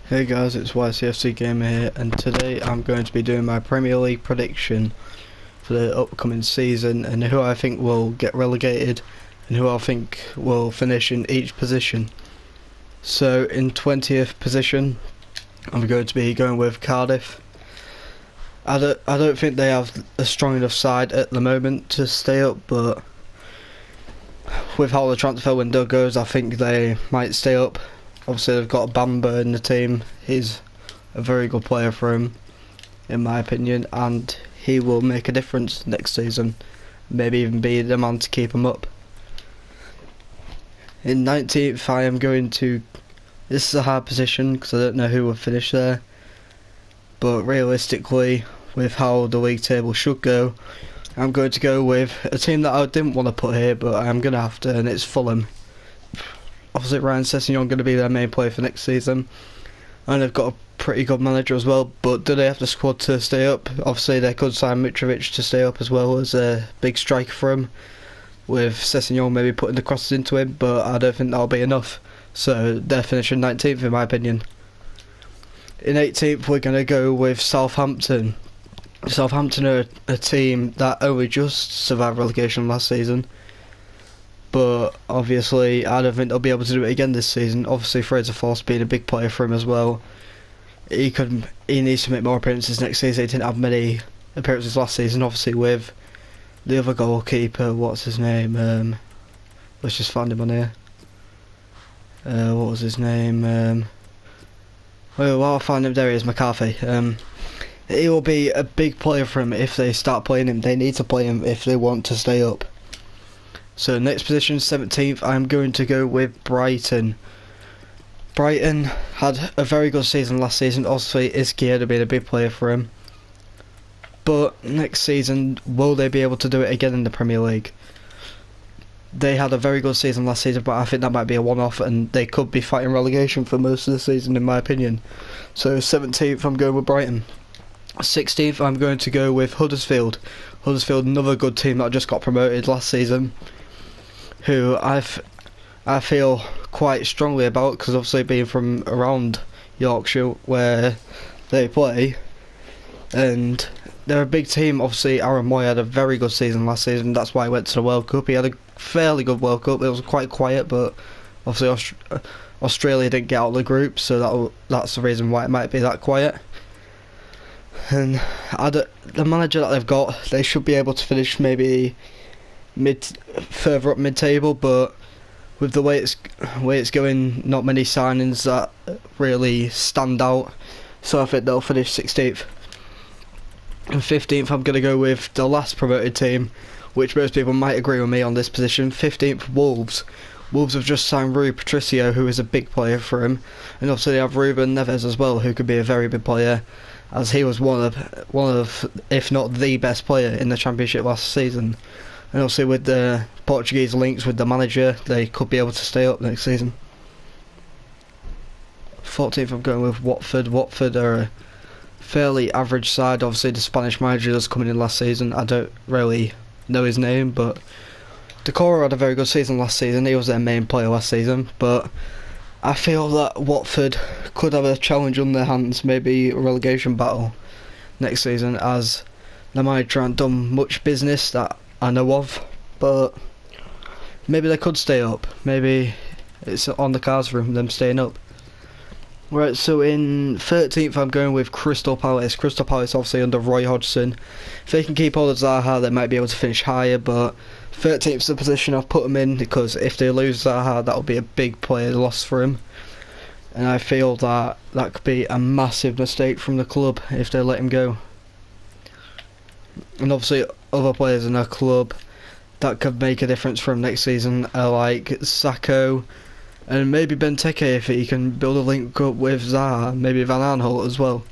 Hey guys, it's YCFC Gamer here, and today I'm going to be doing my Premier League prediction for the upcoming season and who I think will get relegated and who I think will finish in each position. So in 20th position, I'm going to be going with Cardiff. I don't think they have a strong enough side at the moment to stay up, but with how the transfer window goes, I think they might stay up. Obviously they've got Bamba in the team. He's a very good player for him, in my opinion, and he will make a difference next season. Maybe even be the man to keep him up. In 19th I am going to... This is a hard position because I don't know who will finish there. But realistically, with how the league table should go, I'm going to go with a team that I didn't want to put here, but I'm going to have to, and it's Fulham. Obviously Ryan Sessegnon going to be their main player for next season, and they've got a pretty good manager as well, but do they have the squad to stay up? Obviously they could sign Mitrovic to stay up as well as a big striker for him, with Sessegnon maybe putting the crosses into him, but I don't think that'll be enough, so they're finishing 19th in my opinion. In 18th we're going to go with Southampton. Southampton are a team that only just survived relegation last season, but obviously I don't think they'll be able to do it again this season. Obviously Fraser Force being a big player for him as well. He needs to make more appearances next season. He didn't have many appearances last season, obviously with the other goalkeeper, what's his name? Let's just find him on here. What was his name? Well, while I find him, there he is, McCarthy. He will be a big player for him if they start playing him. They need to play him if they want to stay up. So next position, 17th, I'm going to go with Brighton. Brighton had a very good season last season. Obviously Izquierdo being a big player for him, but next season will they be able to do it again in the Premier League? They had a very good season last season, but I think that might be a one-off and they could be fighting relegation for most of the season in my opinion. So 17th I'm going with Brighton. 16th I'm going to go with Huddersfield. Huddersfield, another good team that just got promoted last season, who I feel quite strongly about, because obviously being from around Yorkshire where they play, and they're a big team. Obviously Aaron Moy had a very good season last season, that's why he went to the World Cup. He had a fairly good World Cup. It was quite quiet, but obviously Australia didn't get out of the group, so that's the reason why it might be that quiet. And the manager that they've got, they should be able to finish maybe further up mid-table, but with the way it's going, not many signings that really stand out, so I think they'll finish 16th. And 15th I'm going to go with the last promoted team, which most people might agree with me on this position. 15th, Wolves. Wolves have just signed Rui Patricio, who is a big player for him, and also they have Ruben Neves as well, who could be a very big player, as he was one of if not the best player in the Championship last season. And also with the Portuguese links with the manager, they could be able to stay up next season. 14th I'm going with Watford. Watford are a fairly average side. Obviously the Spanish manager that's coming in last season, I don't really know his name, but Decore had a very good season last season. He was their main player last season, but I feel that Watford could have a challenge on their hands, maybe a relegation battle next season, as they might haven't done much business that I know of, but maybe they could stay up. Maybe it's on the cards for them staying up. Right, so in 13th I'm going with Crystal Palace. Crystal Palace obviously under Roy Hodgson. If they can keep hold of Zaha, they might be able to finish higher, but 13th is the position I've put them in, because if they lose Zaha, that'll be a big player loss for him. And I feel that could be a massive mistake from the club if they let him go. And obviously other players in their club that could make a difference for him next season are like Sacco, and maybe Benteke if he can build a link up with Zaha, maybe Van Aanholt as well.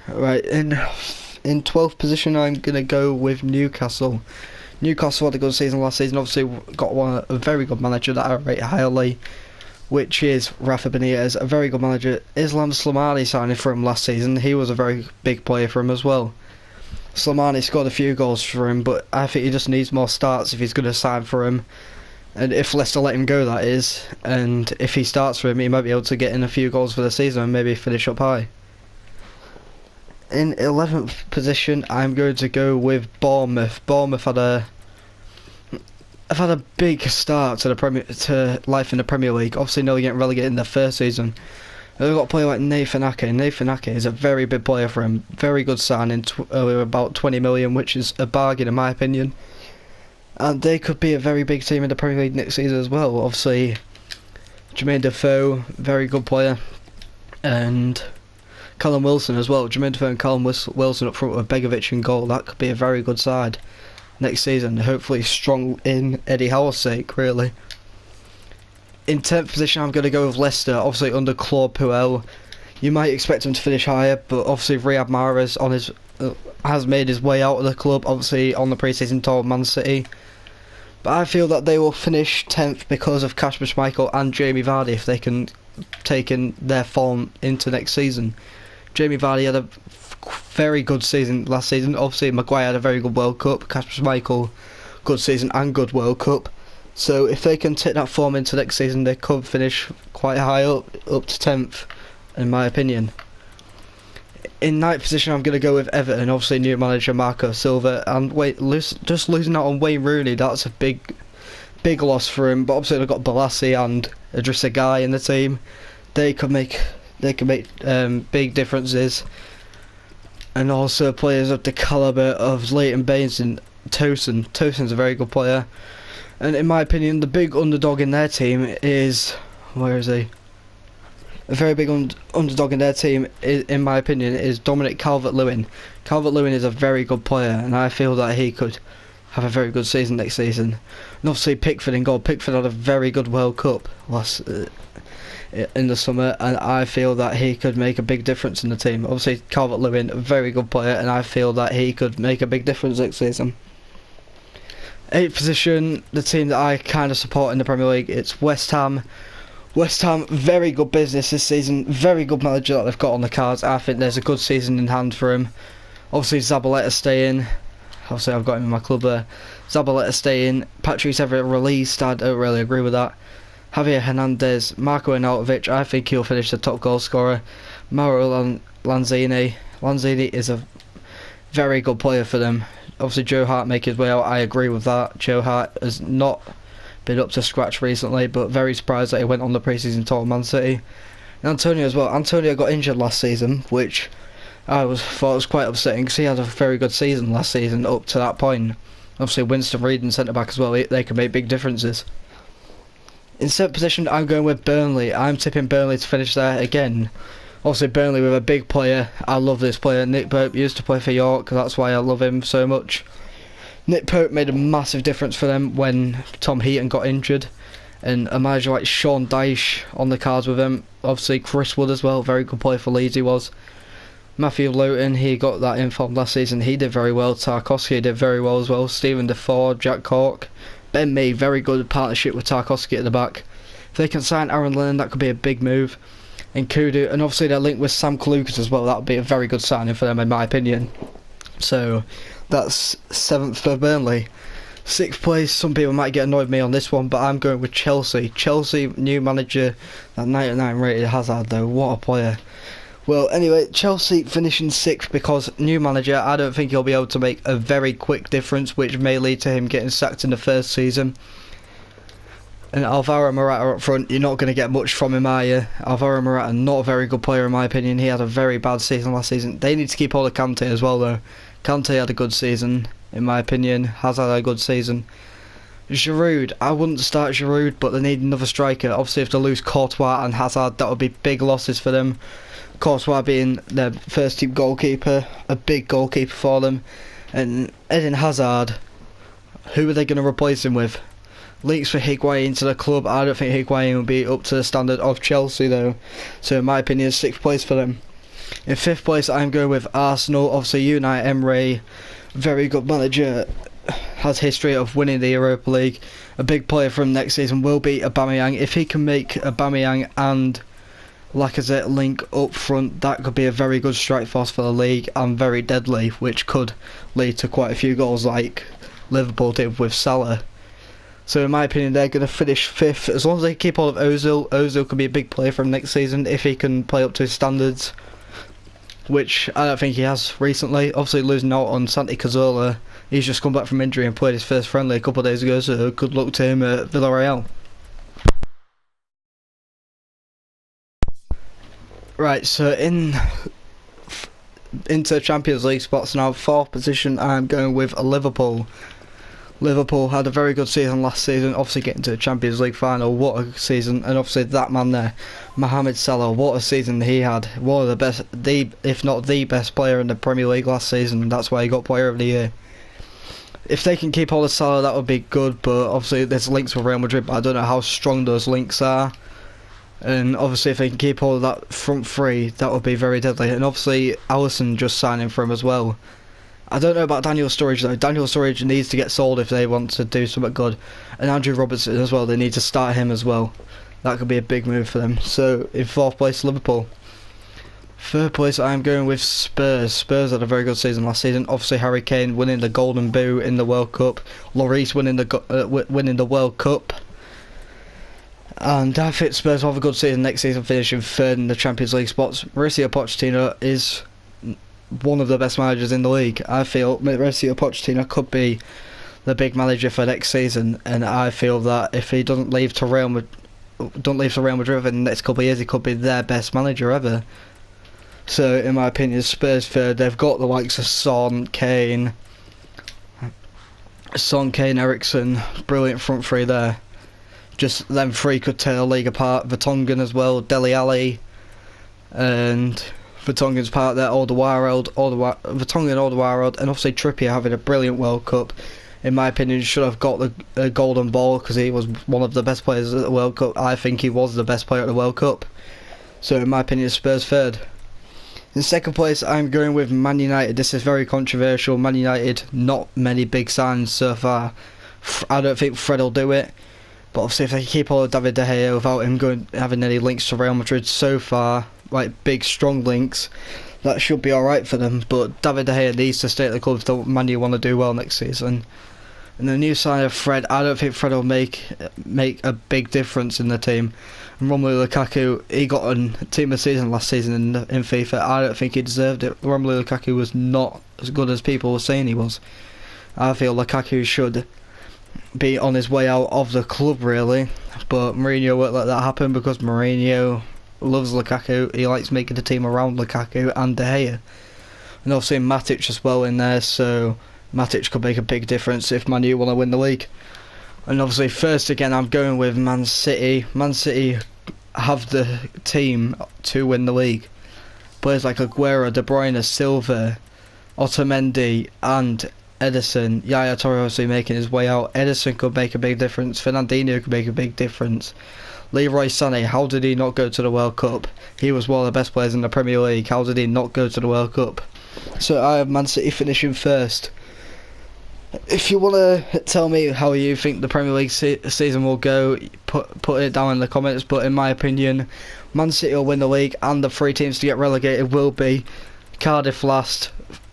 Right, in 12th position I'm going to go with Newcastle. Newcastle had a good season last season, obviously got a very good manager that I rate highly, which is Rafa Benitez, a very good manager. Islam Slimani signing for him last season, he was a very big player for him as well. Slimani scored a few goals for him, but I think he just needs more starts if he's going to sign for him. and if Leicester let him go, that is, and if he starts for him, he might be able to get in a few goals for the season and maybe finish up high. In 11th position, I'm going to go with Bournemouth. Bournemouth have had a big start to life in the Premier League. Obviously, nearly getting relegated in their first season. They've got a player like Nathan Ake. Nathan Ake is a very big player for him. Very good signing, about 20 million, which is a bargain in my opinion. And they could be a very big team in the Premier League next season as well. Obviously, Jermaine Defoe, very good player, and Callum Wilson as well. Jermaine Defoe and Callum Wilson up front with Begovic in goal. That could be a very good side next season. Hopefully strong in Eddie Howe's sake, really. In 10th position, I'm going to go with Leicester. Obviously under Claude Puel, you might expect him to finish higher, but obviously Riyad Mahrez has made his way out of the club. Obviously on the pre-season tour with Man City. But I feel that they will finish 10th because of Kasper Schmeichel and Jamie Vardy if they can take in their form into next season. Jamie Vardy had a very good season last season. Obviously Maguire had a very good World Cup. Kasper Schmeichel, good season and good World Cup. So if they can take that form into next season, they could finish quite high up to 10th, in my opinion. In 9th position, I'm going to go with Everton. Obviously, new manager Marco Silva, and just losing out on Wayne Rooney. That's a big loss for him. But obviously, they've got Balassi and Idrissa Gueye in the team. They could make big differences, and also players of the calibre of Leighton Baines and Tosin. Tosin's a very good player. And in my opinion, the big underdog in their team is... where is he? A very big underdog in their team, in my opinion, is Dominic Calvert-Lewin. Calvert-Lewin is a very good player, and I feel that he could have a very good season next season. And obviously Pickford in goal. Pickford had a very good World Cup in the summer, and I feel that he could make a big difference in the team. Obviously Calvert-Lewin, a very good player, and I feel that he could make a big difference next season. 8th position, the team that I kind of support in the Premier League, it's West Ham. West Ham, very good business this season, very good manager that they've got on the cards. I think there's a good season in hand for him. Obviously Zabaleta staying, obviously I've got him in my club there. Zabaleta staying, Patrice Evra released, I don't really agree with that. Javier Hernandez, Marco Arnautovic, I think he'll finish the top goal scorer. Mauro Lanzini is a very good player for them. Obviously Joe Hart making his way out, I agree with that. Joe Hart has not been up to scratch recently, but very surprised that he went on the pre-season tour with Man City. And Antonio as well. Antonio got injured last season, which I thought was quite upsetting because he had a very good season last season up to that point. Obviously Winston Reid and centre back as well, they can make big differences. In 7th position, I'm going with Burnley. I'm tipping Burnley to finish there again. Obviously Burnley with a big player. I love this player. Nick Pope used to play for York, that's why I love him so much. Nick Pope made a massive difference for them when Tom Heaton got injured, and a manager like Sean Dyche on the cards with him. Obviously Chris Wood as well, very good player for Leeds he was. Matthew Lowton, he got that in form last season, he did very well. Tarkowski did very well as well. Stephen Defoe, Jack Cork, Ben Mee, very good partnership with Tarkowski at the back. If they can sign Aaron Lennon, that could be a big move. And Kudu, and obviously they're linked with Sam Clucas as well. That would be a very good signing for them in my opinion. So that's 7th for Burnley. 6th place, some people might get annoyed with me on this one, but I'm going with Chelsea. Chelsea, new manager, that 99 rated Hazard though, what a player. Well anyway, Chelsea finishing 6th because new manager, I don't think he'll be able to make a very quick difference, which may lead to him getting sacked in the first season. And Alvaro Morata up front, you're not going to get much from him, are you? Alvaro Morata, not a very good player in my opinion. He had a very bad season last season. They need to keep hold of Kante as well though. Kante had a good season, in my opinion. Hazard had a good season. Giroud, I wouldn't start Giroud, but they need another striker. Obviously if they lose Courtois and Hazard, that would be big losses for them. Courtois being their first team goalkeeper, a big goalkeeper for them. And Eden Hazard, who are they going to replace him with? Leaks for Higuain to the club. I don't think Higuain will be up to the standard of Chelsea though. So in my opinion, 6th place for them. In 5th place, I'm going with Arsenal. Obviously Unai Emery, very good manager, has history of winning the Europa League. A big player from next season will be Aubameyang. If he can make Aubameyang and Lacazette link up front, that could be a very good strike force for the league and very deadly, which could lead to quite a few goals like Liverpool did with Salah. So in my opinion, they're going to finish 5th. As long as they keep hold of Ozil, Ozil could be a big player for him next season if he can play up to his standards, which I don't think he has recently. Obviously losing out on Santi Cazorla, he's just come back from injury and played his first friendly a couple of days ago, so good luck to him at Villarreal. Right, so into Champions League spots now, 4th position I'm going with Liverpool. Liverpool had a very good season last season, obviously getting to the Champions League final, what a season, and obviously that man there, Mohamed Salah, what a season he had, one of the best, if not the best player in the Premier League last season, and that's why he got Player of the Year. If they can keep hold of Salah, that would be good, but obviously there's links with Real Madrid, but I don't know how strong those links are. And obviously if they can keep hold of that front three, that would be very deadly. And obviously Alisson just signing for him as well. I don't know about Daniel Sturridge though. Daniel Sturridge needs to get sold if they want to do something good. And Andrew Robertson as well, they need to start him as well. That could be a big move for them. So in 4th place, Liverpool. 3rd place, I'm going with Spurs. Spurs had a very good season last season. Obviously Harry Kane winning the Golden Boot in the World Cup. Lloris winning the World Cup. And I think Spurs will have a good season next season, finishing 3rd in the Champions League spots. Mauricio Pochettino is one of the best managers in the league. I feel Mauricio Pochettino could be the big manager for next season, and I feel that if he doesn't leave to Real Madrid in the next couple of years, he could be their best manager ever. So in my opinion, Spurs 3rd. They've got the likes of Son, Kane, Eriksen, brilliant front three there. Just them three could tear the league apart. Vertonghen as well, Dele Alli, and Vertonghen's part there, Alderweireld, and obviously Trippier having a brilliant World Cup. In my opinion, should have got the golden ball because he was one of the best players at the World Cup. I think he was the best player at the World Cup. So in my opinion, Spurs 3rd. In 2nd place, I'm going with Man United. This is very controversial. Man United, not many big signs so far. I don't think Fred will do it. But obviously if they keep all of David De Gea without him having any links to Real Madrid so far, like big strong links, that should be alright for them. But David De Gea needs to stay at the club if the Man U want to do well next season. And the new sign of Fred, I don't think Fred will make a big difference in the team. And Romelu Lukaku, he got a team of the season last season in FIFA. I don't think he deserved it. Romelu Lukaku was not as good as people were saying he was. I feel Lukaku should be on his way out of the club really, but Mourinho won't let that happen because Mourinho loves Lukaku. He likes making the team around Lukaku and De Gea, and obviously Matic as well in there, so Matic could make a big difference if Man U want to win the league. And obviously first again, I'm going with Man City. Man City have the team to win the league. Players like Aguero, De Bruyne, Silva, Otamendi and Ederson. Yaya Toure obviously making his way out. Ederson could make a big difference. Fernandinho could make a big difference. Leroy Sané, how did he not go to the World Cup? He was one of the best players in the Premier League. How did he not go to the World Cup? So I have Man City finishing 1st. If you want to tell me how you think the Premier League season will go, put it down in the comments. But in my opinion, Man City will win the league, and the 3 teams to get relegated will be Cardiff last,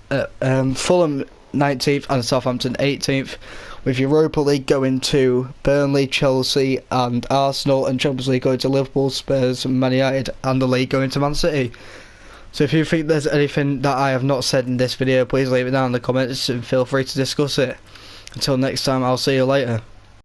Fulham 19th and Southampton 18th, with Europa League going to Burnley, Chelsea and Arsenal, and Champions League going to Liverpool, Spurs, Man United, and the league going to Man City. So if you think there's anything that I have not said in this video, please leave it down in the comments and feel free to discuss it. Until next time, I'll see you later.